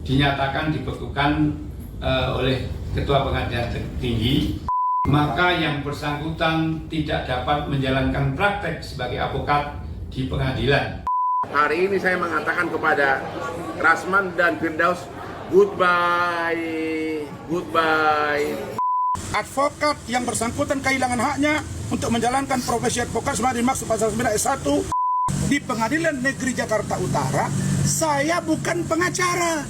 dinyatakan dibekukan oleh Ketua Pengadilan Tinggi, maka yang bersangkutan tidak dapat menjalankan praktek sebagai advokat di pengadilan. Hari ini saya mengatakan kepada Rasman dan Firdaus, goodbye. Advokat yang bersangkutan kehilangan haknya untuk menjalankan profesi advokat sebagaimana dimaksud pasal 9 ayat 1 di Pengadilan Negeri Jakarta Utara. Saya bukan pengacara,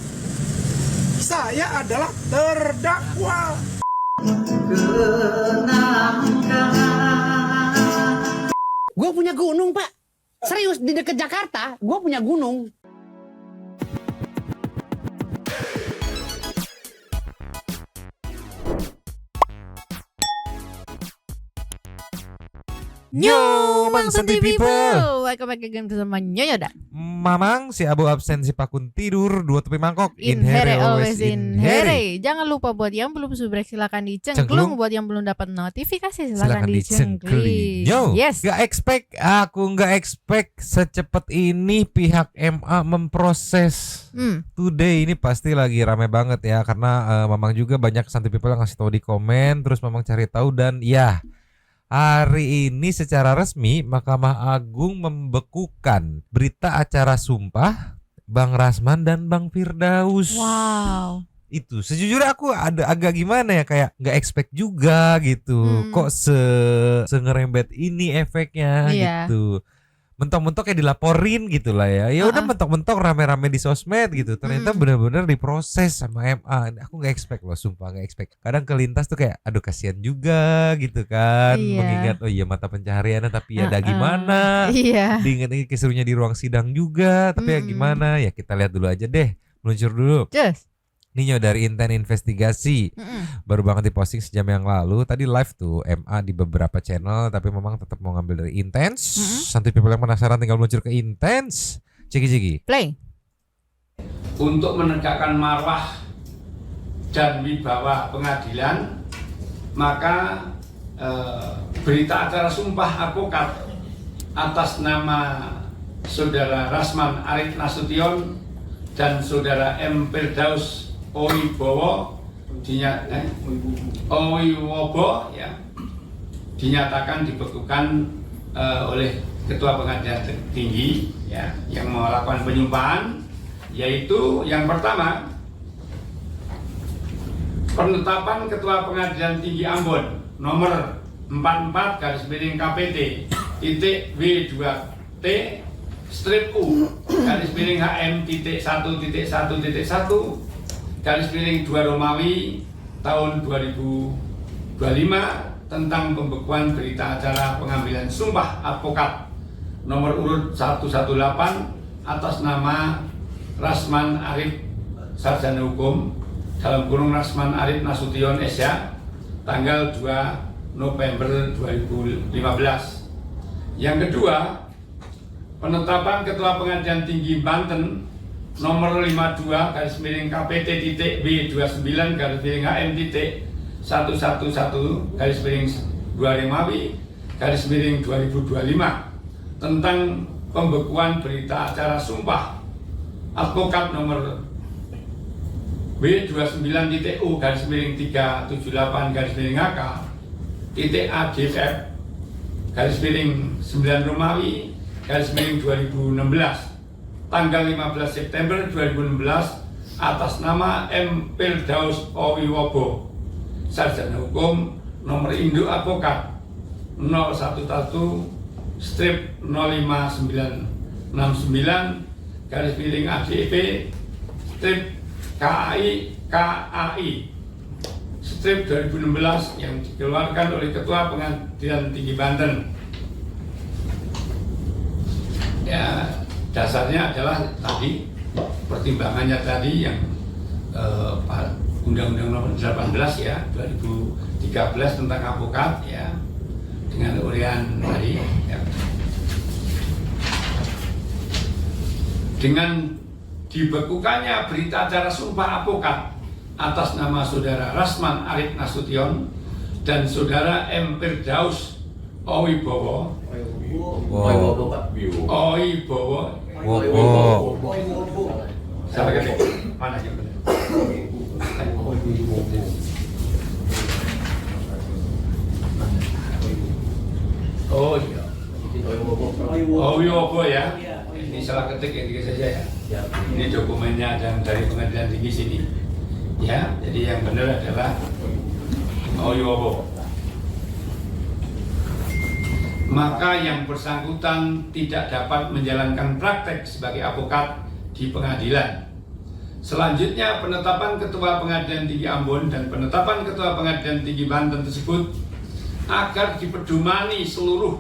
saya adalah terdakwa. Gue punya gunung, Pak. Serius, di dekat Jakarta, gue punya gunung. Yo, Mang Santi people. Welcome back again bersama Nyonya Dan. Mamang, si Abu absen, si Pakun tidur, dua tepi mangkok. Inhere always inhere. Jangan lupa buat yang belum subscribe silakan dicengklung. Buat yang belum dapat notifikasi silakan dicengkling. Yo, yes. Aku nggak expect secepat ini pihak MA memproses. Today ini pasti lagi rame banget ya, karena Mamang juga banyak Santi people yang ngasih tahu di komen, terus Mamang cari tahu dan ya. Hari ini secara resmi Mahkamah Agung membekukan berita acara sumpah Bang Rasman dan Bang Firdaus. Wow. Itu sejujurnya aku ada agak gimana ya, kayak nggak expect juga gitu. Kok ngerembet ini efeknya gitu. Mentok-mentok kayak dilaporin gitu lah ya. Ya udah mentok-mentok rame-rame di sosmed gitu. Ternyata benar-benar diproses sama MA. Aku nggak expect loh, sumpah nggak expect. Kadang kelintas tuh kayak aduh kasihan juga gitu kan. Mengingat oh iya mata pencahariannya, tapi ya ada gimana. Diingat-ingat keserunya di ruang sidang juga. Tapi ya gimana ya, kita lihat dulu aja deh. Meluncur dulu. Just. Ninyo dari Inten Investigasi baru banget diposting sejam yang lalu. Tadi live tuh MA di beberapa channel, tapi memang tetap mau ngambil dari Intens. Santi people yang penasaran tinggal meluncur ke Intens. Ciki Play. Untuk menegakkan marwah dan wibawa pengadilan, maka berita acara sumpah advokat atas nama Saudara Rasman Arief Nasution dan Saudara M. Firdaus Owibowo dinyatakan dibekukan oleh Ketua Pengadilan Tinggi ya, yang melakukan penyumpahan, yaitu yang pertama penetapan Ketua Pengadilan Tinggi Ambon nomor 44/KPT.W2T strip U /HM.1.1.1 2 Romawi tahun 2025 tentang pembekuan berita acara pengambilan sumpah advokat nomor urut 118 atas nama Rasman Arief Sarjana Hukum dalam kurung Rasman Arief Nasution SH tanggal 2 November 2015. Yang kedua, penetapan Ketua Pengadilan Tinggi Banten nomor 52/59/HM.111/2 Romawi /2025 tentang pembekuan berita acara sumpah advokat nomor B29.U/378/HK.ADF/9 Romawi /2016 tanggal 15 September 2016 atas nama M. Firdaus Owibowo, Sarjana Hukum, nomor induk advokat 011/9/9/ADEP/KAI/2016 yang dikeluarkan oleh Ketua Pengadilan Tinggi Banten. Ya, dasarnya adalah tadi pertimbangannya tadi yang Undang-Undang Nomor 18 ya 2013 tentang advokat ya, dengan urian tadi ya. Dengan dibekukannya berita acara sumpah advokat atas nama Saudara Rasman Arief Nasution dan Saudara M. Firdaus Owibowo. Owibowo. Sampai mana Oh Wiyobo ya. Ini salah ketik yang dikasih saja ya. Ini dokumennya dan dari Pengadilan Tinggi sini. Ya, jadi yang benar adalah Oh Wiyobo. Maka yang bersangkutan tidak dapat menjalankan praktek sebagai avokat di pengadilan. Selanjutnya, penetapan Ketua Pengadilan Tinggi Ambon dan penetapan Ketua Pengadilan Tinggi Banten tersebut agar dipedomani seluruh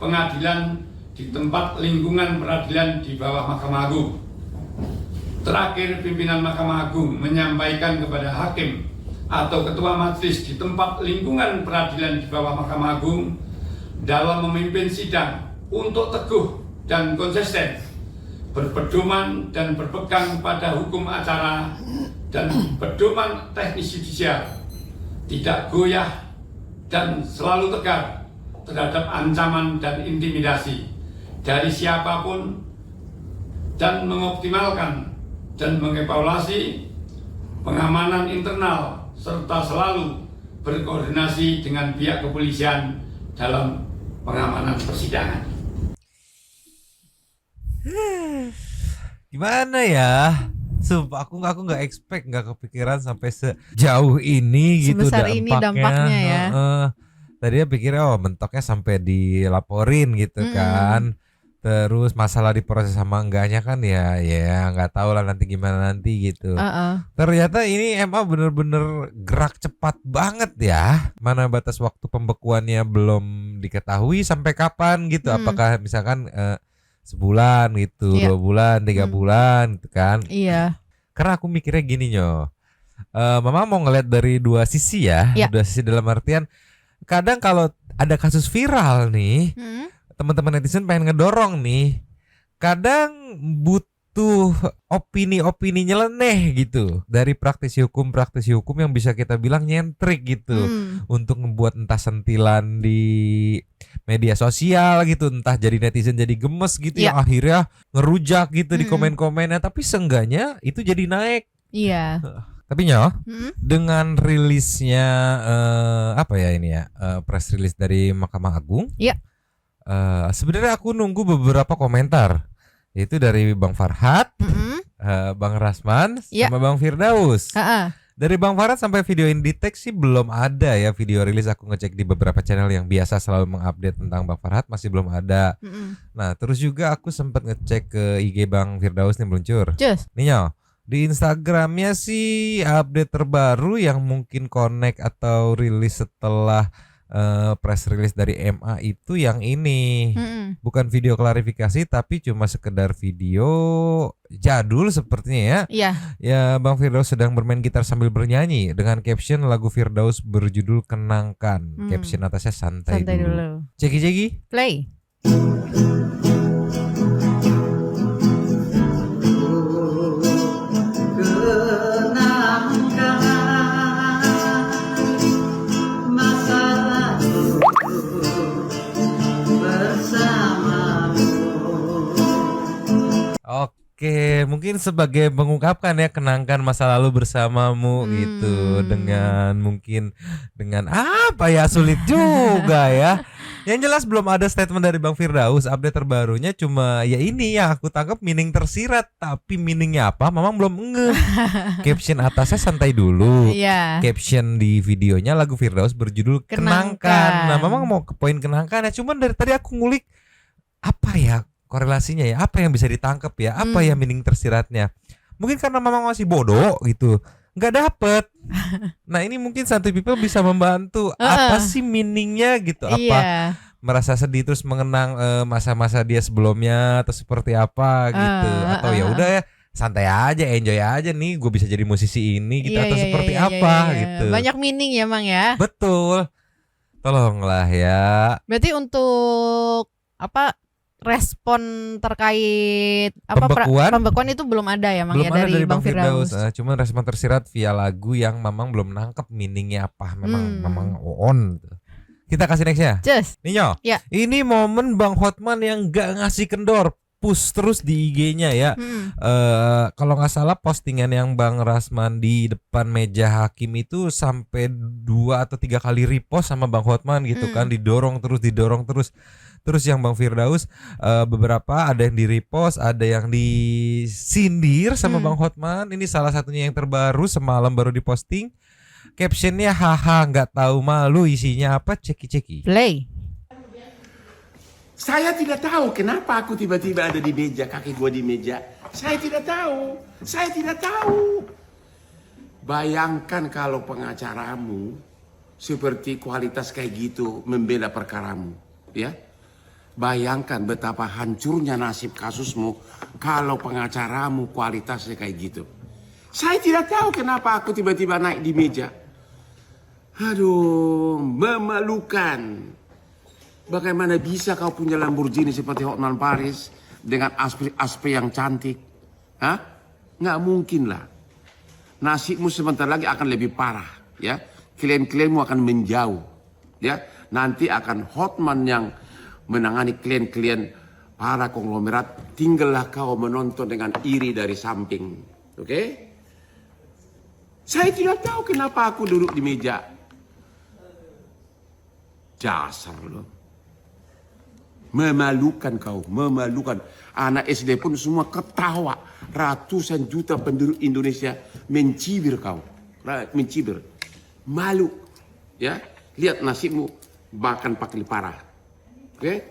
pengadilan di tempat lingkungan peradilan di bawah Mahkamah Agung. Terakhir, pimpinan Mahkamah Agung menyampaikan kepada hakim atau ketua majelis di tempat lingkungan peradilan di bawah Mahkamah Agung dalam memimpin sidang untuk teguh dan konsisten, berpedoman dan berpegang pada hukum acara dan pedoman teknis yudisial, tidak goyah dan selalu tegar terhadap ancaman dan intimidasi dari siapapun, dan mengoptimalkan dan mengevaluasi pengamanan internal serta selalu berkoordinasi dengan pihak kepolisian dalam pengamanan persidangan. Gimana ya? Sumpah aku nggak expect, nggak kepikiran sampai sejauh ini gitu Sebesar ini dampaknya ya. Tadinya pikirnya mentoknya sampai dilaporin gitu kan. Terus masalah diproses sama enggaknya kan ya nggak tahu lah nanti gimana nanti gitu. Ternyata ini MA bener-bener gerak cepat banget ya. Mana batas waktu pembekuannya belum diketahui sampai kapan gitu. Apakah misalkan sebulan gitu, 2 bulan, 3 bulan gitu kan. Iya. Karena aku mikirnya gini Mama mau ngeliat dari dua sisi ya. Dua sisi dalam artian kadang kalau ada kasus viral nih, teman-teman netizen pengen ngedorong nih, kadang butuh opini-opini nyeleneh gitu dari praktisi hukum yang bisa kita bilang nyentrik gitu, untuk ngebuat entah sentilan di media sosial gitu, entah jadi netizen jadi gemes gitu yang akhirnya ngerujak gitu di komen-komennya, tapi seenggaknya itu jadi naik. Iya. Tapi dengan rilisnya press release dari Mahkamah Agung, sebenarnya aku nunggu beberapa komentar, yaitu dari Bang Farhad, Bang Rasman, sama Bang Firdaus. Dari Bang Farhad sampai video in detect sih belum ada ya video rilis. Aku ngecek di beberapa channel yang biasa selalu mengupdate tentang Bang Farhad, masih belum ada. Nah terus juga aku sempat ngecek ke IG Bang Firdaus nih meluncur. Nih di Instagramnya sih update terbaru yang mungkin connect atau rilis setelah press release dari MA itu yang ini. Bukan video klarifikasi tapi cuma sekedar video jadul sepertinya ya. Ya Bang Firdaus sedang bermain gitar sambil bernyanyi dengan caption lagu Firdaus berjudul Kenangkan. Caption atasnya santai dulu. Ceki Play. Oke, mungkin sebagai mengungkapkan ya kenangkan masa lalu bersamamu gitu, dengan apa ya, sulit juga ya. Yang jelas belum ada statement dari Bang Firdaus. Update terbarunya cuma ya ini yang aku tangkap meaning tersirat, tapi meaningnya apa Mamang belum ngeh. Caption atasnya santai dulu. Caption di videonya lagu Firdaus berjudul Kenangkan. Nah Mamang mau ke poin kenangkan ya, cuman dari tadi aku ngulik apa ya korelasinya ya, apa yang bisa ditangkap ya, apa ya meaning tersiratnya. Mungkin karena Mamang masih bodoh gitu, nggak dapet. Nah ini mungkin Santuy People bisa membantu. Apa sih meaningnya gitu? Apa merasa sedih terus mengenang masa-masa dia sebelumnya atau seperti apa gitu? Atau ya udah ya santai aja, enjoy aja nih, gue bisa jadi musisi ini gitu, atau seperti apa gitu. Banyak meaning ya Mang ya. Betul. Tolonglah ya. Berarti untuk respon terkait pembekuan itu belum ada ya Mang, belum ya ada dari Bang Firdaus. Cuman respon tersirat via lagu yang Mamang belum nangkep meaningnya apa. Mamang on. Kita kasih next ya. Ninyo. Ini momen Bang Hotman yang gak ngasih kendor, push terus di IG-nya ya. Kalau nggak salah postingan yang Bang Rasman di depan meja hakim itu sampai 2 atau 3 kali repost sama Bang Hotman gitu kan, didorong terus. Terus yang Bang Firdaus beberapa ada yang di-repost, ada yang disindir sama Bang Hotman. Ini salah satunya yang terbaru, semalam baru diposting. Captionnya haha nggak tahu malu, isinya apa, ceki-ceki. Play. Saya tidak tahu kenapa aku tiba-tiba ada di meja, kaki gua di meja. Saya tidak tahu. Saya tidak tahu. Bayangkan kalau pengacaramu seperti kualitas kayak gitu membela perkaramu, ya. Bayangkan betapa hancurnya nasib kasusmu kalau pengacaramu kualitasnya kayak gitu. Saya tidak tahu kenapa aku tiba-tiba naik di meja. Aduh, memalukan. Bagaimana bisa kau punya Lamborghini seperti Hotman Paris dengan aspek yang cantik? Hah? Nggak mungkin lah. Nasibmu sebentar lagi akan lebih parah, ya. Klien-klienmu akan menjauh, ya. Nanti akan Hotman yang menangani klien-klien para konglomerat. Tinggallah kau menonton dengan iri dari samping, oke? Saya tidak tahu kenapa aku duduk di meja. Dasar loh. Memalukan kau, memalukan. Anak SD pun semua ketawa. Ratusan juta penduduk Indonesia mencibir kau. Mencibir. Malu. Ya, lihat nasibmu bahkan pakai parah. Oke?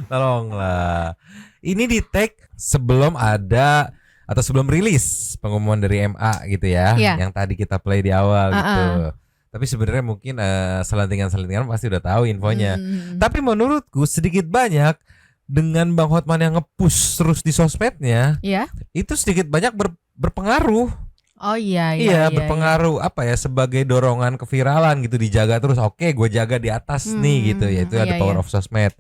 Tolonglah. Ini di tag sebelum ada atau sebelum rilis pengumuman dari MA gitu ya, yang tadi kita play di awal gitu. Tapi sebenarnya mungkin selentingan-selentingan pasti udah tahu infonya. Tapi menurutku sedikit banyak dengan Bang Hotman yang nge-push terus di sosmednya, itu sedikit banyak berpengaruh. Oh iya, berpengaruh apa ya, sebagai dorongan keviralan gitu, dijaga terus. Oke, gue jaga di atas nih gitu ya, itu ada power of sosmed.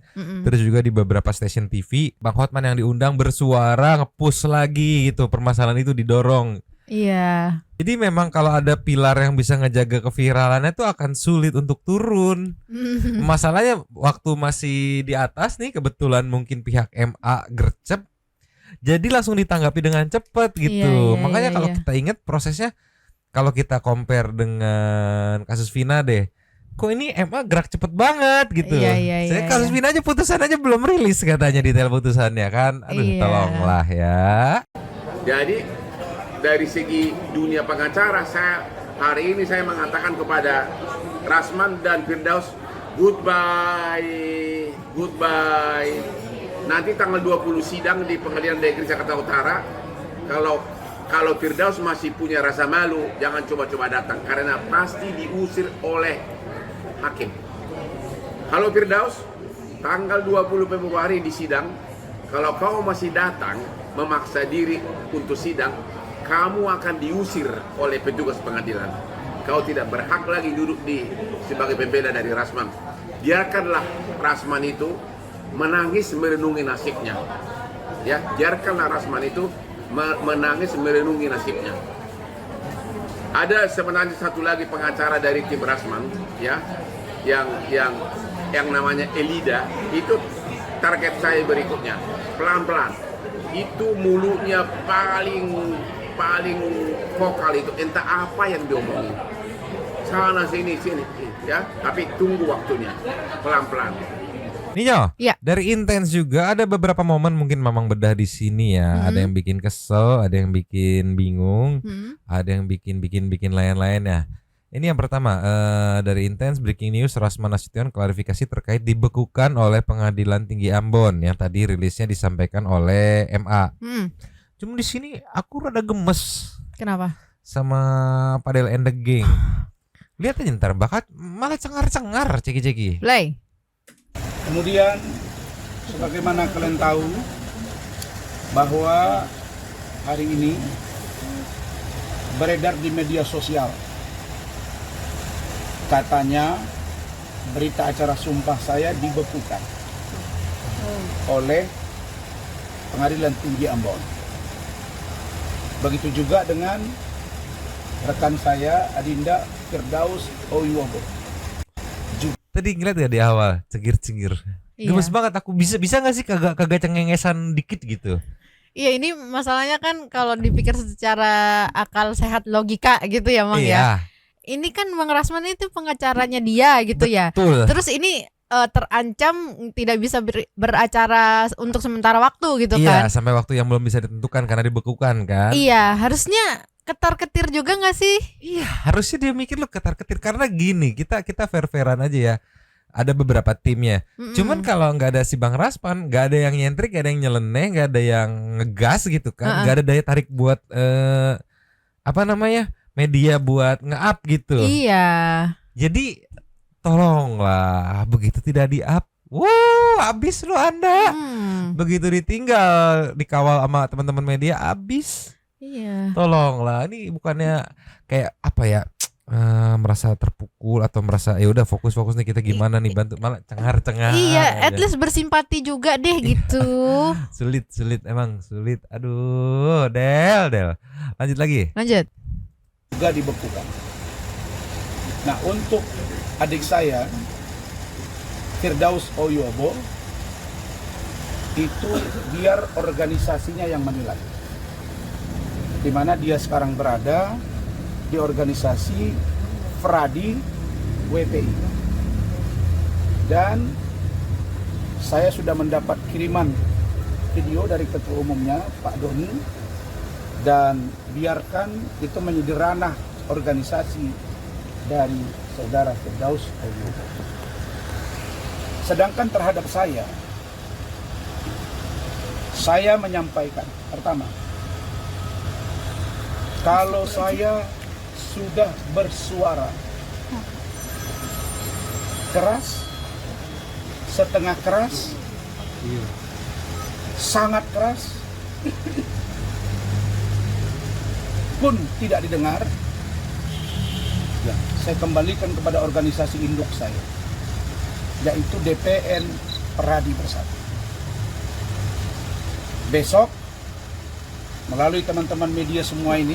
Terus juga di beberapa stasiun TV Bang Hotman yang diundang bersuara nge-push lagi gitu, permasalahan itu didorong. Iya. Jadi memang kalau ada pilar yang bisa ngejaga keviralannya itu akan sulit untuk turun. Masalahnya waktu masih di atas nih, kebetulan mungkin pihak MA gercep, jadi langsung ditanggapi dengan cepat gitu. Makanya kalau kita ingat prosesnya, kalau kita compare dengan kasus Vina deh, kok ini MA gerak cepet banget gitu. Saya kasus Vina aja putusan aja belum rilis katanya, detail putusannya kan. Aduh, tolonglah ya. Jadi dari segi dunia pengacara, hari ini saya mengatakan kepada Rasman dan Firdaus, goodbye. Nanti tanggal 20 sidang di Pengadilan Negeri Jakarta Utara. Kalau Firdaus masih punya rasa malu, jangan coba-coba datang karena pasti diusir oleh hakim. Kalau Firdaus, tanggal 20 Februari di sidang, kalau kau masih datang memaksa diri untuk sidang, kamu akan diusir oleh petugas pengadilan. Kau tidak berhak lagi duduk sebagai pembela dari Rasman. Biarkanlah Rasman itu menangis merenungi nasibnya. Ya, biarkanlah Rasman itu menangis merenungi nasibnya. Ada sebenarnya satu lagi pengacara dari tim Rasman, ya, yang namanya Elida. Itu target saya berikutnya. Pelan-pelan. Itu mulutnya paling vokal itu, entah apa yang diomongin. Sana sini, ya. Tapi tunggu waktunya, pelan-pelan. Ninyo, dari Intens juga ada beberapa momen mungkin Mamang bedah di sini ya. Ada yang bikin kesel, ada yang bikin bingung, ada yang bikin lain-lain ya. Ini yang pertama, dari Intens breaking news, Rasman Nasution klarifikasi terkait dibekukan oleh Pengadilan Tinggi Ambon yang tadi rilisnya disampaikan oleh MA. Cuma di sini aku rada gemes. Kenapa? Sama Padel and the Gang. Lihat aja ntar bakat malah cengar-cengar ceki-ceki. Play. Kemudian sebagaimana kalian tahu bahwa hari ini beredar di media sosial, katanya berita acara sumpah saya dibekukan oleh Pengadilan Tinggi Ambon. Begitu juga dengan rekan saya Adinda Firdaus Owiwogo. Tadi ngeliat ya di awal cengir-cengir. Gemes banget aku, bisa nggak sih kagak cengengesan dikit gitu. Iya, ini masalahnya kan kalau dipikir secara akal sehat logika gitu ya Mang ya. ini kan Bang Rasman itu pengacaranya dia gitu ya. Betul. Terus ini terancam tidak bisa beracara untuk sementara waktu gitu kan. Iya, sampai waktu yang belum bisa ditentukan karena dibekukan kan. Iya, harusnya ketar-ketir juga nggak sih? Iya, harusnya dia mikir lo ketar-ketir karena gini, kita fair-fairan aja ya. Ada beberapa timnya. Cuman kalau nggak ada si Bang Rasman, nggak ada yang nyentrik, nggak ada yang nyeleneh, nggak ada yang ngegas gitu kan, nggak ada daya tarik buat media buat nge-up gitu. Iya. Jadi tolonglah, begitu tidak di-up, habis lo Anda. Begitu ditinggal dikawal sama teman-teman media, habis. Iya. Tolonglah, ini bukannya kayak apa ya? Merasa terpukul atau merasa ya udah fokus nih kita gimana nih, bantu, malah cengar-cengar. Iya, at least bersimpati juga deh gitu. Sulit emang sulit. Aduh, Del. Lanjut lagi. Lanjut. Juga dibekukan. Nah, untuk adik saya Firdaus Oyobo itu biar organisasinya yang menilai. Di mana dia sekarang berada di organisasi Fradi WPI. Dan saya sudah mendapat kiriman video dari ketua umumnya Pak Doni, dan biarkan itu menjadi ranah organisasi dari saudara Firdaus Oyobo. Sedangkan terhadap saya menyampaikan, pertama, kalau saya sudah bersuara keras, setengah keras, sangat keras, pun tidak didengar, ya, saya kembalikan kepada organisasi induk saya, yaitu DPN Pradi Bersatu. Besok melalui teman-teman media semua ini,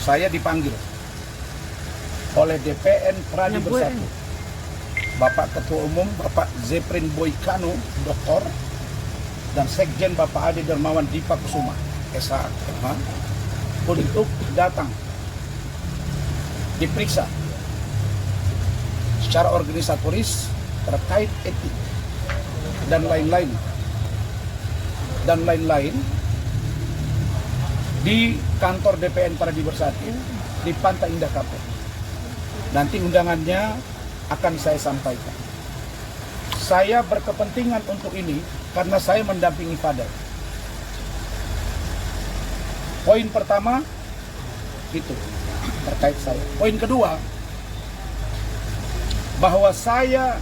saya dipanggil oleh DPN Pradi Bersatu, Bapak Ketua Umum Bapak Zeprin Boykano, Doktor, dan Sekjen Bapak Ade Dermawan Dipa Kusuma, SH, untuk datang diperiksa secara organisatoris terkait etik dan lain-lain di kantor DPN Pradi Bersatu di Pantai Indah Kapuk. Nanti undangannya akan saya sampaikan. Saya berkepentingan untuk ini karena saya mendampingi Fadel. Poin pertama itu terkait saya. Poin kedua, bahwa saya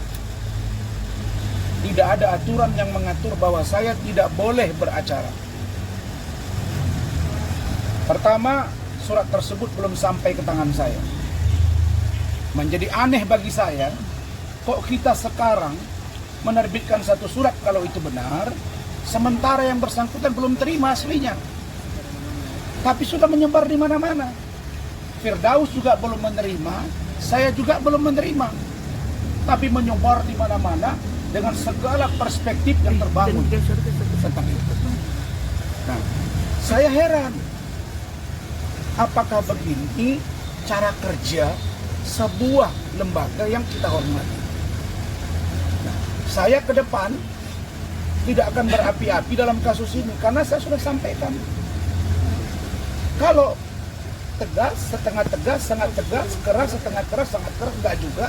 tidak ada aturan yang mengatur bahwa saya tidak boleh beracara. Pertama, surat tersebut belum sampai ke tangan saya. Menjadi aneh bagi saya, kok kita sekarang menerbitkan satu surat kalau itu benar, sementara yang bersangkutan belum terima aslinya. Tapi sudah menyebar di mana-mana. Firdaus juga belum menerima, saya juga belum menerima. Tapi menyebar di mana-mana dengan segala perspektif yang terbangun tentang itu. Nah, saya heran. Apakah begini cara kerja sebuah lembaga yang kita hormati? Nah, saya ke depan tidak akan berapi-api dalam kasus ini karena saya sudah sampaikan. Kalau tegas, setengah tegas, sangat tegas, keras, setengah keras, sangat keras, enggak juga.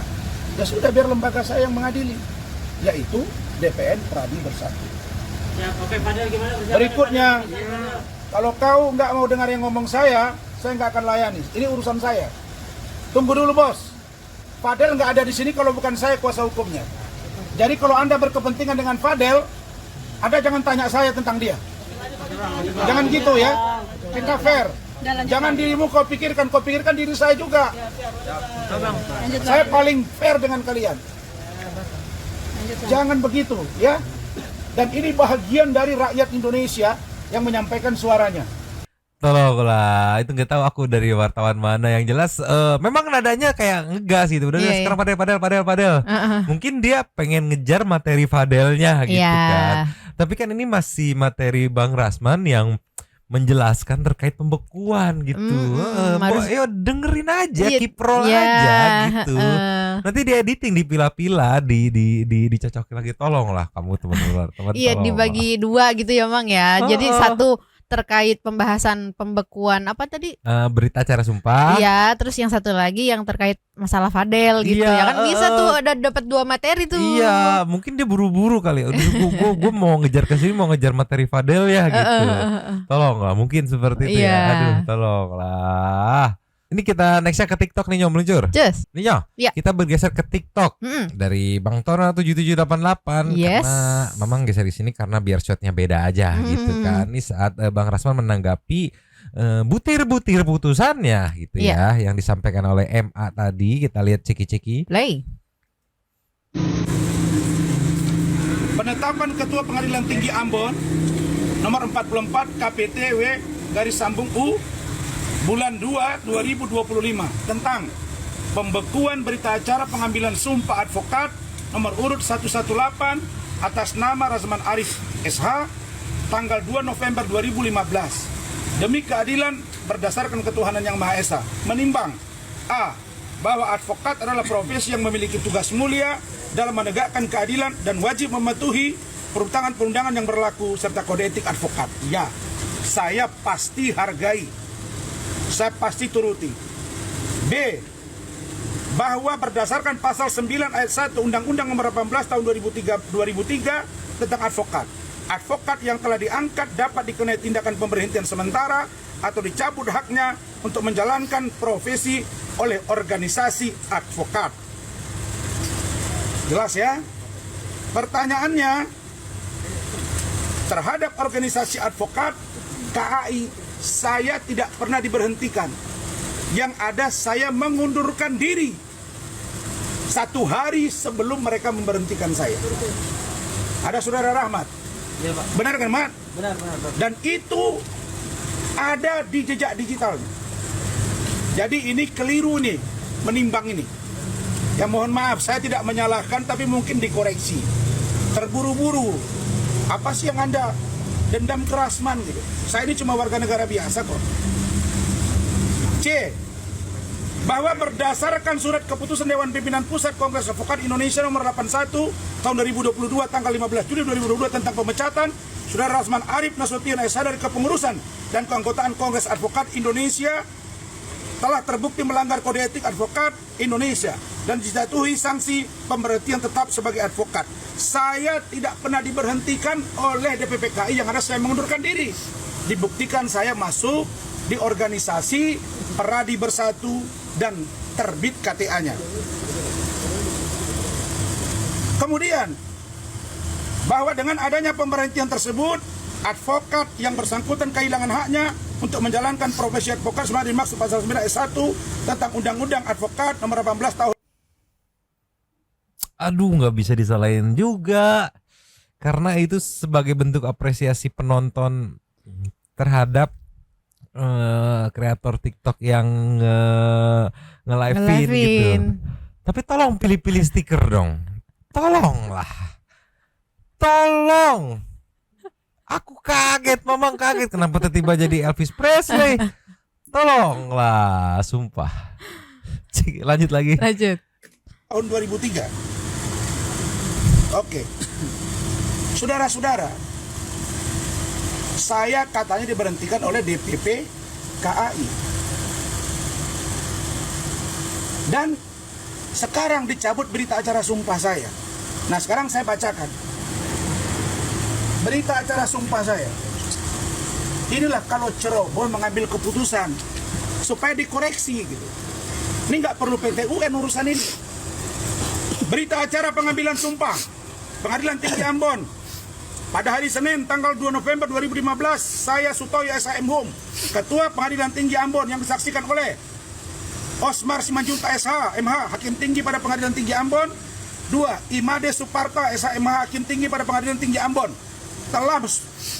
Ya sudah, biar lembaga saya yang mengadili, yaitu DPN Pradi Bersatu. Ya, oke, Fadel, gimana? Berikutnya, kalau kau nggak mau dengar yang ngomong saya nggak akan layani. Ini urusan saya. Tunggu dulu, bos. Fadel nggak ada di sini kalau bukan saya kuasa hukumnya. Jadi kalau Anda berkepentingan dengan Fadel, Anda jangan tanya saya tentang dia. Jangan gitu ya. Kita fair. Jangan dirimu kau pikirkan diri saya juga. Saya paling fair dengan kalian. Jangan begitu, ya. Dan ini bahagian dari rakyat Indonesia yang menyampaikan suaranya. Tolonglah, itu nggak tahu aku dari wartawan mana. Yang jelas memang nadanya kayak ngegas gitu. Udah sekarang Fadel. Mungkin dia pengen ngejar materi Fadelnya gitu kan. Tapi kan ini masih materi Bang Rasman yang menjelaskan terkait pembekuan gitu. Yo dengerin aja, Iya, kiprol iya, aja gitu. Nanti di editing, dipilah-pilah, dicocokin lagi. Tolonglah kamu teman-teman. Iya, dibagi dua gitu ya Mang ya. Jadi satu terkait pembahasan pembekuan apa tadi? Berita acara sumpah. Iya, terus yang satu lagi yang terkait masalah Fadel gitu Iya, ya kan bisa tuh ada dapat 2 materi tuh. Iya, mungkin dia buru-buru kali. Gue mau ngejar ke sini, mau ngejar materi Fadel ya gitu. Tolonglah, mungkin seperti itu Iya. ya. Aduh, tolonglah. Ini kita nextnya ke TikTok nih, Nyo, meluncur. Just. Nih, Nyo, Iya. kita bergeser ke TikTok dari Bang Tona 7788. Yes. Karena memang geser di sini karena biar shotnya beda aja gitu kan. Ini saat Bang Rasman menanggapi butir-butir putusannya gitu ya, yang disampaikan oleh MA tadi. Kita lihat ceki-ceki. Play. Penetapan Ketua Pengadilan Tinggi Ambon nomor 44 KPTW garis sambung U bulan 2 2025 tentang pembekuan berita acara pengambilan sumpah advokat nomor urut 118 atas nama Razman Arif SH tanggal 2 November 2015 demi keadilan berdasarkan ketuhanan yang Maha Esa, menimbang A. bahwa advokat adalah profesi yang memiliki tugas mulia dalam menegakkan keadilan dan wajib mematuhi perundangan-perundangan yang berlaku serta kode etik advokat. Ya, saya pasti hargai, saya pasti turuti. B. bahwa berdasarkan pasal 9 ayat 1 Undang-Undang Nomor 18 Tahun 2003 tentang advokat, advokat yang telah diangkat dapat dikenai tindakan pemberhentian sementara atau dicabut haknya untuk menjalankan profesi oleh organisasi advokat. Jelas ya? Pertanyaannya, terhadap organisasi advokat KAI saya tidak pernah diberhentikan. Yang ada saya mengundurkan diri 1 hari sebelum mereka memberhentikan saya. Ada Saudara Rahmat? Iya, Pak. Benar kan, Mat? Benar, Pak. Dan itu ada di jejak digitalnya. Jadi ini keliru nih, menimbang ini. Ya mohon maaf, saya tidak menyalahkan tapi mungkin dikoreksi. Terburu-buru. Apa sih yang Anda dendam ke Rasman gitu? Saya ini cuma warga negara biasa kok. C. Bahwa berdasarkan surat keputusan Dewan Pimpinan Pusat Kongres Advokat Indonesia nomor 81 tahun 2022 tanggal 15 Juli 2022 tentang pemecatan Saudara Razman Arif Nasution SH dari kepengurusan dan keanggotaan Kongres Advokat Indonesia telah terbukti melanggar kode etik advokat Indonesia dan dijatuhi sanksi pemberhentian tetap sebagai advokat. Saya tidak pernah diberhentikan oleh DPPKI, yang ada saya mengundurkan diri. Dibuktikan saya masuk di organisasi Peradi Bersatu dan terbit KTA-nya. Kemudian, bahwa dengan adanya pemberhentian tersebut, advokat yang bersangkutan kehilangan haknya untuk menjalankan profesi advokat sebagaimana dimaksud pasal 9 ayat 1 tentang Undang-Undang Advokat nomor 18 tahun. Aduh, nggak bisa disalahin juga. Karena itu sebagai bentuk apresiasi penonton terhadap kreator TikTok yang nge-live-in gitu. Tapi tolong pilih-pilih stiker dong. Tolonglah. Tolong. Aku kaget, Mamang kaget. Kenapa tiba-tiba jadi Elvis Presley? Tolonglah, sumpah. Lanjut lagi. Lanjut. Tahun 2003. Oke. Saudara-saudara, saya katanya diberhentikan oleh DPP KAI. Dan sekarang dicabut berita acara sumpah saya. Nah, sekarang saya bacakan berita acara sumpah saya. Inilah kalau ceroboh mengambil keputusan supaya dikoreksi gitu. Ini nggak perlu PT UN urusan ini. Berita acara pengambilan sumpah Pengadilan Tinggi Ambon pada hari Senin tanggal 2 November 2015, saya Sutoyo SHM Hum, Ketua Pengadilan Tinggi Ambon, yang disaksikan oleh Osmar Simanjunta SH MH, Hakim Tinggi pada Pengadilan Tinggi Ambon. 2. Imade Suparta SH MH, Hakim Tinggi pada Pengadilan Tinggi Ambon, telah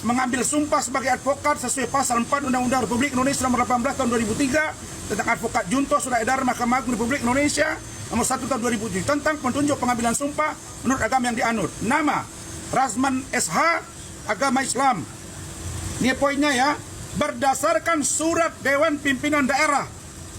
mengambil sumpah sebagai advokat sesuai pasal 4 Undang-Undang Republik Indonesia nomor 18 tahun 2003 tentang advokat junto surat edaran Mahkamah Agung Republik Indonesia nomor 1 tahun 2007 tentang petunjuk pengambilan sumpah menurut agama yang dianut. Nama Razman SH, agama Islam. Ini poinnya ya. berdasarkan surat Dewan Pimpinan Daerah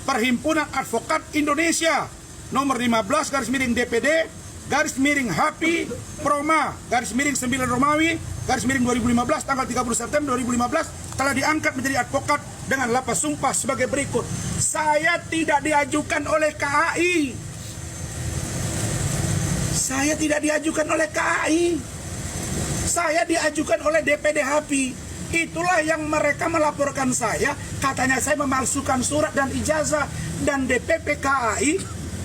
Perhimpunan Advokat Indonesia nomor 15 garis miring DPD garis miring HAPI Proma garis miring 9 Romawi garis miring 2015 tanggal 30 September 2015 telah diangkat menjadi advokat dengan lapas sumpah sebagai berikut. Saya tidak diajukan oleh KAI. Saya tidak diajukan oleh KAI. Saya diajukan oleh DPD HAPI. Itulah yang mereka melaporkan saya. Katanya saya memalsukan surat dan ijazah. Dan DPP KAI,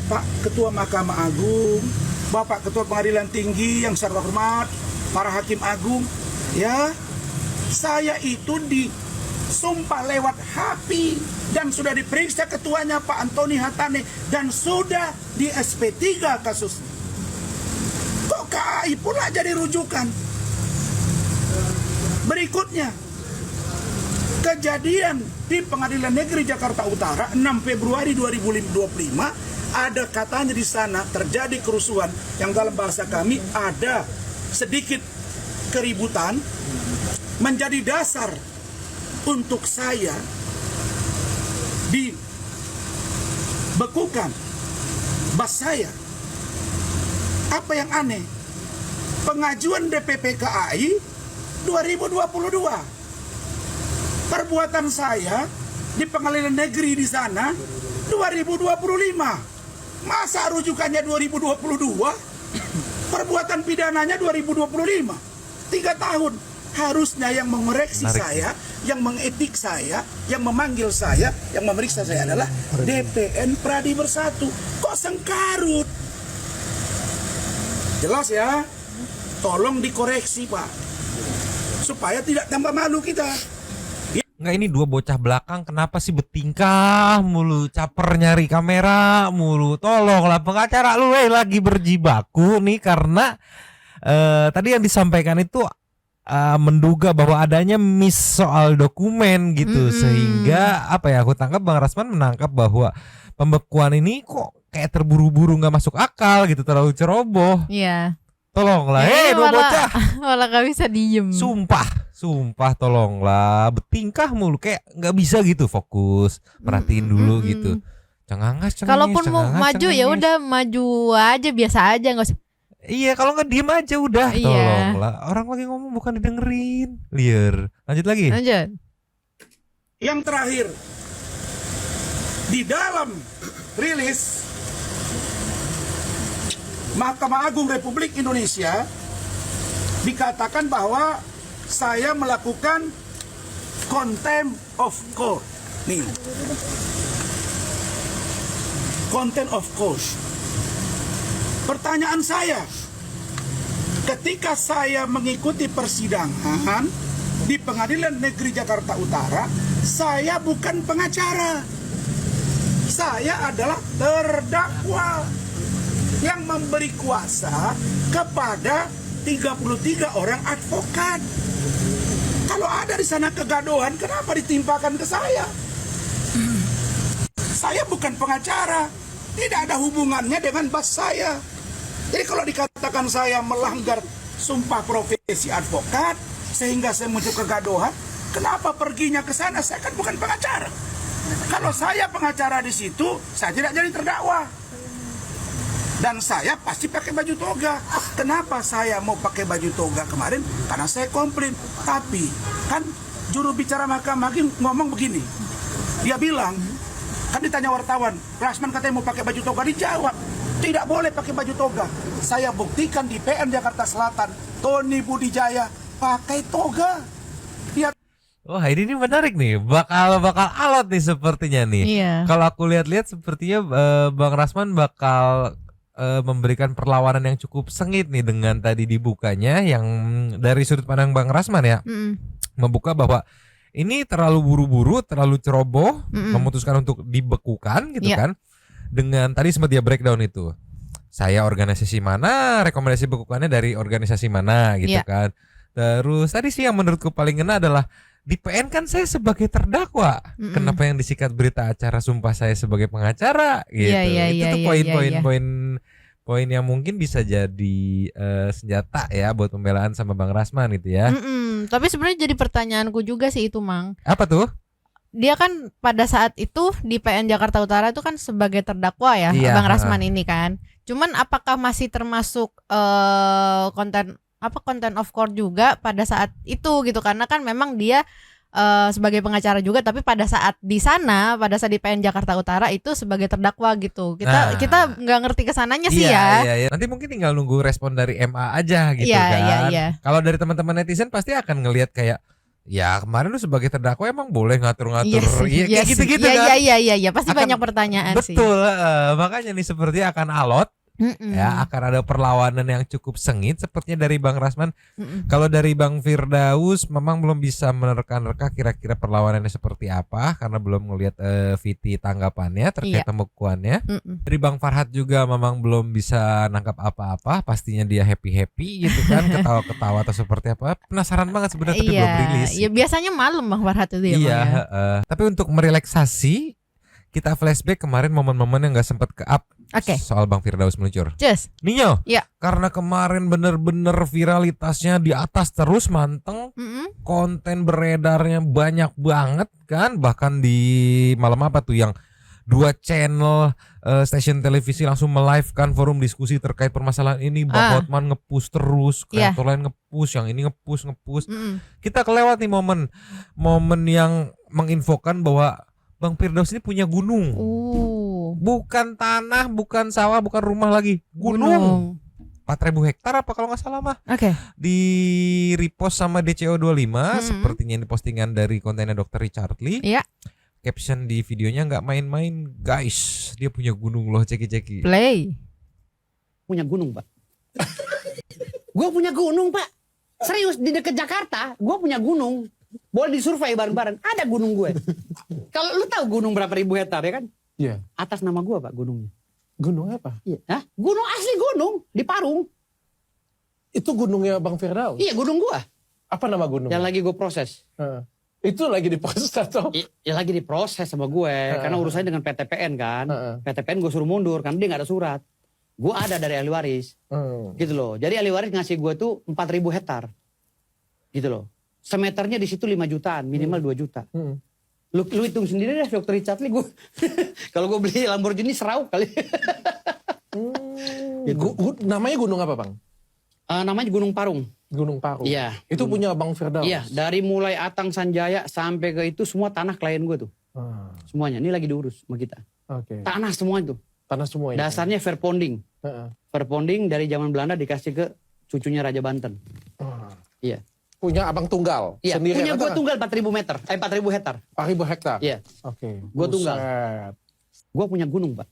Pak Ketua Mahkamah Agung, Bapak Ketua Pengadilan Tinggi yang saya hormat, para hakim agung, ya, saya itu disumpah lewat HAPI dan sudah diperiksa ketuanya Pak Antoni Hatane dan sudah di SP3 kasusnya. Kok KAI pula jadi rujukan? Berikutnya, kejadian di Pengadilan Negeri Jakarta Utara 6 Februari 2025 ada katanya di sana terjadi kerusuhan yang dalam bahasa kami ada sedikit keributan menjadi dasar untuk saya dibekukan bas saya. Apa yang aneh? Pengajuan DPP KAI 2022. Perbuatan saya di pengadilan negeri di sana 2025. Masa rujukannya 2022? Perbuatan pidananya 2025. 3 tahun. Harusnya yang mengoreksi saya, yang mengetik saya, yang memanggil saya, yang memeriksa saya adalah DPN Pradi Bersatu. Kok sengkarut? Jelas ya? Tolong dikoreksi, Pak. Supaya tidak tambah malu kita. Enggak, ini dua bocah belakang kenapa sih bertingkah mulu, caper nyari kamera mulu. Tolonglah pengacara lu lagi berjibaku nih karena tadi yang disampaikan itu menduga bahwa adanya miss soal dokumen gitu. Sehingga apa ya, aku tangkap Bang Rasman menangkap bahwa pembekuan ini kok kayak terburu-buru, nggak masuk akal gitu, terlalu ceroboh. Iya. Tolonglah, dua bocah. Malah gak bisa diem. Sumpah tolonglah, bertingkah mulu kayak nggak bisa gitu fokus, perhatiin dulu gitu. Cengangas. Kalaupun mau maju ya udah maju aja biasa aja, nggak usah. Iya, kalau nggak diem aja udah. Iya. Tolonglah, orang lagi ngomong bukan didengerin. Liar. Lanjut lagi. Lanjut. Yang terakhir, di dalam rilis Mahkamah Agung Republik Indonesia dikatakan bahwa saya melakukan contempt of court. Nih, contempt of court. Pertanyaan saya, ketika saya mengikuti persidangan di Pengadilan Negeri Jakarta Utara, saya bukan pengacara. Saya adalah terdakwa yang memberi kuasa kepada 33 orang advokat. Kalau ada di sana kegaduhan, kenapa ditimpakan ke saya? Saya bukan pengacara, tidak ada hubungannya dengan bas saya. Jadi kalau dikatakan saya melanggar sumpah profesi advokat sehingga saya muncul kegaduhan, kenapa perginya ke sana? Saya kan bukan pengacara. Kalau saya pengacara di situ, saya tidak jadi terdakwa. Dan saya pasti pakai baju toga. Kenapa saya mau pakai baju toga kemarin? Karena saya komplain. Tapi kan juru bicara Mahkamah Agung ngomong begini. Dia bilang, kan ditanya wartawan, Rasman katanya mau pakai baju toga, dijawab, tidak boleh pakai baju toga. Saya buktikan di PN Jakarta Selatan, Tony Budijaya pakai toga. Dia Wah, ini menarik nih, bakal alot nih sepertinya nih. Iya. Kalau aku lihat sepertinya Bang Rasman bakal memberikan perlawanan yang cukup sengit nih dengan tadi dibukanya yang dari sudut pandang Bang Rasman ya, membuka bahwa ini terlalu buru-buru, terlalu ceroboh, memutuskan untuk dibekukan gitu kan, dengan tadi sempat dia breakdown itu. Saya organisasi mana, rekomendasi bekukannya dari organisasi mana gitu kan. Terus tadi sih yang menurutku paling ngena adalah di PN kan saya sebagai terdakwa, kenapa yang disikat berita acara sumpah saya sebagai pengacara gitu. Itu tuh poin yang mungkin bisa jadi senjata ya buat pembelaan sama Bang Rasman gitu ya. Tapi sebenarnya jadi pertanyaanku juga sih itu, Mang. Apa tuh? Dia kan pada saat itu di PN Jakarta Utara itu kan sebagai terdakwa ya, Iya, Bang Rasman ini kan. Cuman apakah masih termasuk konten of court juga pada saat itu gitu, karena kan memang dia sebagai pengacara juga, tapi pada saat di PN Jakarta Utara itu sebagai terdakwa gitu. Kita nggak ngerti kesananya sih ya. Iya. Nanti mungkin tinggal nunggu respon dari MA aja gitu Iya, kan. iya. Kalau dari teman-teman netizen pasti akan ngelihat kayak, ya kemarin lu sebagai terdakwa emang boleh ngatur-ngatur kayak gitu-gitu kan. Iya, pasti Akan- banyak pertanyaan sih. Betul, makanya nih seperti akan alot. Ya, akan ada perlawanan yang cukup sengit sepertinya dari Bang Rasman. Kalau dari Bang Firdaus memang belum bisa menerka-nerka kira-kira perlawanannya seperti apa karena belum ngelihat VT tanggapannya terkait pembekuannya. Dari Bang Farhad juga memang belum bisa nangkap apa-apa, pastinya dia happy-happy gitu kan, ketawa-ketawa atau seperti apa. Penasaran banget sebenarnya tapi belum rilis. Iya, biasanya malam Bang Farhad itu ya. Iya, Bang, ya? tapi untuk merelaksasi kita flashback kemarin momen-momen yang gak sempat ke-up soal Bang Firdaus meluncur. Just. Ninyo, Iya. karena kemarin bener-bener viralitasnya di atas terus manteng, konten beredarnya banyak banget kan, bahkan di malam apa tuh yang 2 channel stasiun televisi langsung melive-kan forum diskusi terkait permasalahan ini. Bang Hotman nge-push terus, kreator lain nge-push, yang ini nge-push. Kita kelewat nih momen yang menginfokan bahwa Bang Firdaus ini punya gunung. Bukan tanah, bukan sawah, bukan rumah lagi. Gunung. 4.000 hektar apa kalau nggak salah mah. Di repost sama DCO25 sepertinya ini postingan dari kontennya Dr. Richard Lee. Iya. Caption di videonya nggak main-main, guys. Dia punya gunung loh, ceki-ceki. Play. Punya gunung, Pak. Gue punya gunung, Pak. Serius, di dekat Jakarta, gue punya gunung. Boleh disurvei bareng-bareng. Ada gunung gue. Kalau lu tahu gunung berapa ribu hektar ya kan? Iya. Atas nama gue, Pak, gunungnya. Gunung apa? Iya. Hah? Gunung asli gunung di Parung. Itu gunungnya Bang Firdaus? Iya, gunung gue. Apa nama gunung? Yang lagi gue proses. Itu lagi diproses atau? Ya lagi diproses sama gue. Karena urusannya dengan PTPN kan. PTPN gue suruh mundur karena dia gak ada surat. Gue ada dari ahli waris. Gitu loh. Jadi ahli waris ngasih gue tuh 4.000 hektar. Gitu loh. Semeternya di situ 5 jutaan, minimal 2 juta. Lu hitung sendiri deh Dr. Richard Lee, kalau gue beli Lamborghini serau kali. Namanya gunung apa, Bang? Namanya Gunung Parung. Gunung Parung. Iya. Itu punya Bang Firdaus. Iya, dari mulai Atang Sanjaya sampai ke itu semua tanah klien gue tuh. Semuanya, ini lagi diurus sama kita. Tanah semua itu. Tanah semua ini. Dasarnya Verponding. Verponding dari zaman Belanda dikasih ke cucunya Raja Banten. Iya. Punya abang tunggal? Iya, sendiri punya gue tunggal 4.000 meter. 4.000 hektar. 4.000 hektar? Iya. Gue tunggal. Gue punya gunung, Pak.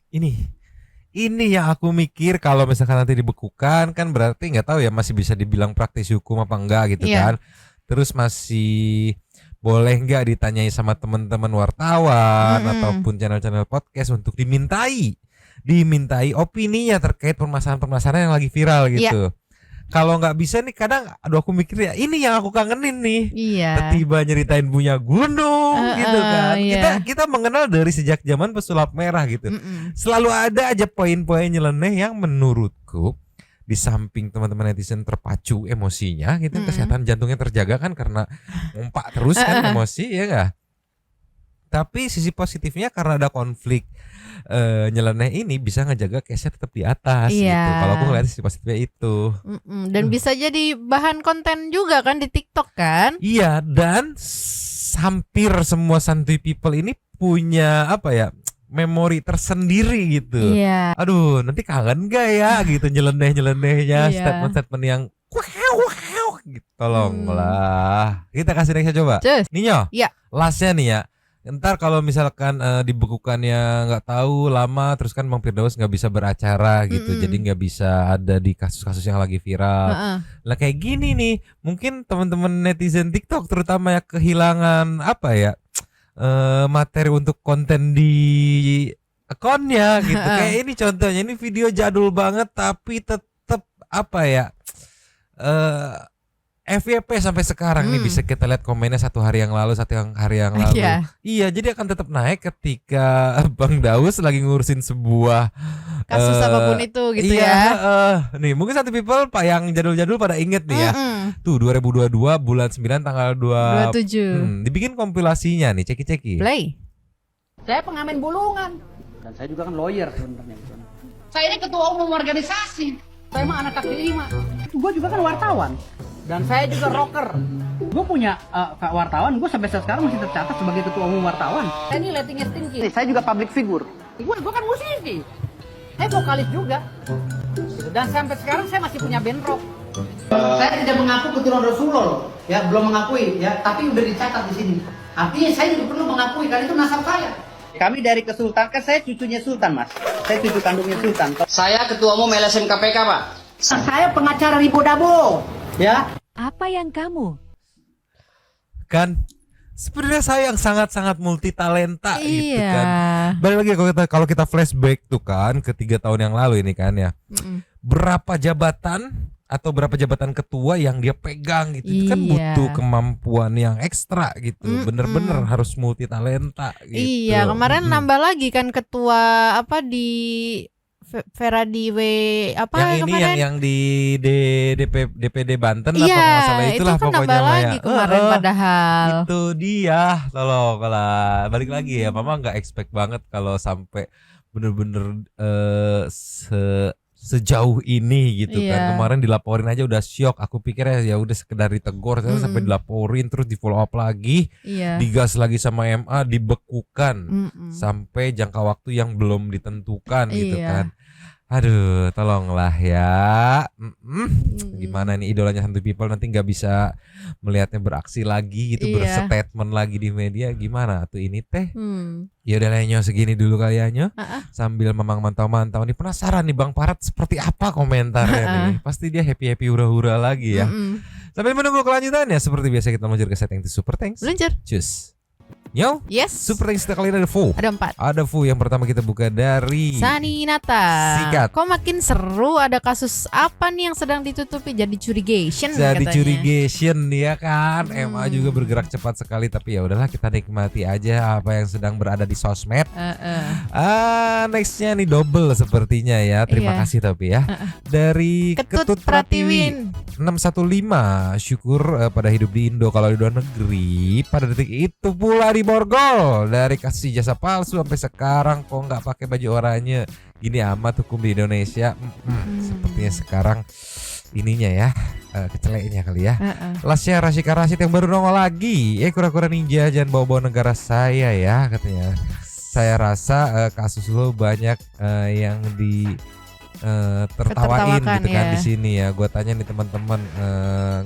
Ini yang aku mikir kalau misalkan nanti dibekukan kan berarti nggak tahu ya masih bisa dibilang praktisi hukum apa enggak gitu kan. Terus masih boleh nggak ditanyai sama teman-teman wartawan ataupun channel-channel podcast untuk dimintai opininya terkait permasalahan-permasalahan yang lagi viral gitu. Kalau nggak bisa nih kadang aku mikir ya ini yang aku kangenin nih. Tiba nyeritain punya gunung gitu kan. Kita mengenal dari sejak zaman pesulap merah gitu. Selalu ada aja poin-poin nyeleneh yang menurutku di samping teman-teman netizen terpacu emosinya gitu, kesehatan jantungnya terjaga kan karena ngumpak terus kan emosi ya enggak. Tapi sisi positifnya karena ada konflik nyeleneh ini bisa ngejaga case-nya tetap di atas gitu. Kalau aku ngeliat sisi positifnya itu. Dan bisa jadi bahan konten juga kan di TikTok kan? Iya, dan hampir semua santuy people ini punya apa ya? Memori tersendiri gitu. Aduh, nanti kangen gak ya gitu nyeleneh-nyelenehnya, statement-statement yang wow gitu. Tolonglah. Kita kasih next coba. Ninyo. Lastnya nih ya. Ntar kalau misalkan dibekukannya nggak tahu lama terus kan Bang Firdaus nggak bisa beracara gitu, jadi nggak bisa ada di kasus-kasus yang lagi viral. Lah kayak gini nih, mungkin teman-teman netizen TikTok terutama ya kehilangan apa ya materi untuk konten di akunnya gitu. Kayak ini contohnya, ini video jadul banget tapi tetap apa ya FYP sampai sekarang nih bisa kita lihat komennya 1 hari yang lalu, 1 hari yang lalu. Iya, jadi akan tetap naik ketika Bang Daus lagi ngurusin sebuah Kasus apapun itu gitu iya, ya. Nih mungkin satu people Pak yang jadul-jadul pada inget nih ya. Tuh 2022 bulan 9 tanggal 27. Dibikin kompilasinya nih, ceki-ceki. Play. Saya pengamen bulungan dan saya juga kan lawyer sebenarnya. Saya ini ketua umum organisasi. Saya mah anak kaki lima. Gue juga kan wartawan dan saya juga rocker. Gue punya wartawan. Gue sampai sekarang masih tercatat sebagai ketua umum wartawan. Saya ini ratingnya tinggi. Saya juga public figure. Gue kan musisi. Saya vokalis juga. Dan sampai sekarang saya masih punya band rock. Saya tidak mengaku keturunan Rasulullah, ya belum mengakui, ya tapi udah dicatat di sini. Artinya saya juga perlu mengakui karena itu nasab saya. Kami dari kesultanan, kan saya cucunya sultan mas. Saya cucu kandungnya sultan. Saya ketua umum LSM KPK, Pak. Saya pengacara Ribo Dabo, ya. Apa yang kamu? Kan sebenarnya saya yang sangat-sangat multi talenta gitu Iya. kan. Balik lagi kalau kita flashback tuh kan ke 3 tahun yang lalu ini kan ya. Berapa jabatan atau berapa jabatan ketua yang dia pegang gitu. Itu kan Iya. butuh kemampuan yang ekstra gitu. Bener-bener harus multi talenta gitu. Iya, kemarin nambah lagi kan ketua apa di Vera di apa yang ini kemarin? yang di DPD Banten apa Iya, masalah itulah itu kan pokoknya nambah Maya. lagi kemarin padahal. Itu dia, tolong lah balik lagi ya, mama nggak expect banget kalau sampai bener-bener sejauh ini gitu kan. Iya. Kemarin dilaporin aja udah syok. Aku pikir ya udah sekedar ditegur, ternyata sampai dilaporin terus di follow up lagi, Iya. digas lagi sama MA, dibekukan sampai jangka waktu yang belum ditentukan gitu Iya. kan. Aduh, tolonglah ya. Gimana nih idolanya Santuy People nanti nggak bisa melihatnya beraksi lagi gitu, Iya. berstatement lagi di media, gimana tuh ini teh? Ya udah Nyo, segini dulu kali ya Nyo. Sambil memang mantau-mantau nih, penasaran nih Bang Parat seperti apa komentarnya nih. Pasti dia happy-happy hura-hura lagi ya. Sambil menunggu kelanjutannya, seperti biasa kita meluncur ke setting to Super Thanks. Luncur. Cus. Nyo, Yes. Super Thanks kali ini ada Fu. Ada 4. Ada Fu yang pertama kita buka dari Sani Nata. Sikat. Kok makin seru, ada kasus apa nih yang sedang ditutupi jadi curigation jadi katanya. curigation ya kan. MA juga bergerak cepat sekali, tapi ya udahlah kita nikmati aja apa yang sedang berada di sosmed. Nextnya nih double sepertinya ya. Terima Iya. kasih tapi ya. Dari Ketut Pratiwin. 615. Syukur pada hidup di Indo, kalau di luar negeri pada detik itu pula di borgol. Dari kasus jasa palsu sampai sekarang kok nggak pakai baju oranye. Gini amat hukum di Indonesia. Sepertinya sekarang ininya ya, keceleknya kali ya. Lasnya Rashika Rashid yang baru nongol lagi. Kura-kura ninja jangan bawa-bawa negara saya ya katanya. Saya rasa kasus lo banyak yang tertawain gitu kan ya. di sini ya. Gue tanya nih teman-teman,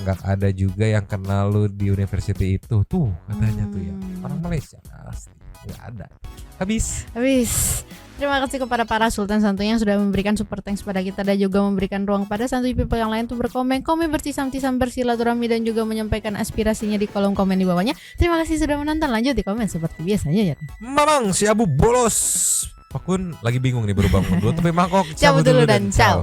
nggak ada juga yang kenal lu di university itu tuh katanya tuh ya, orang Malaysia pasti nggak ada. Habis. Terima kasih kepada para Sultan Santuy yang sudah memberikan super thanks pada kita dan juga memberikan ruang pada Santuy People yang lain untuk berkomen, bercisam-cisam, bersilaturahmi dan juga menyampaikan aspirasinya di kolom komen di bawahnya. Terima kasih sudah menonton. Lanjut di komen seperti biasanya ya. Mamang si Abu bolos. Pakun lagi bingung nih baru bangun. Dua tepi mangkok. Cabut dulu dan ciao.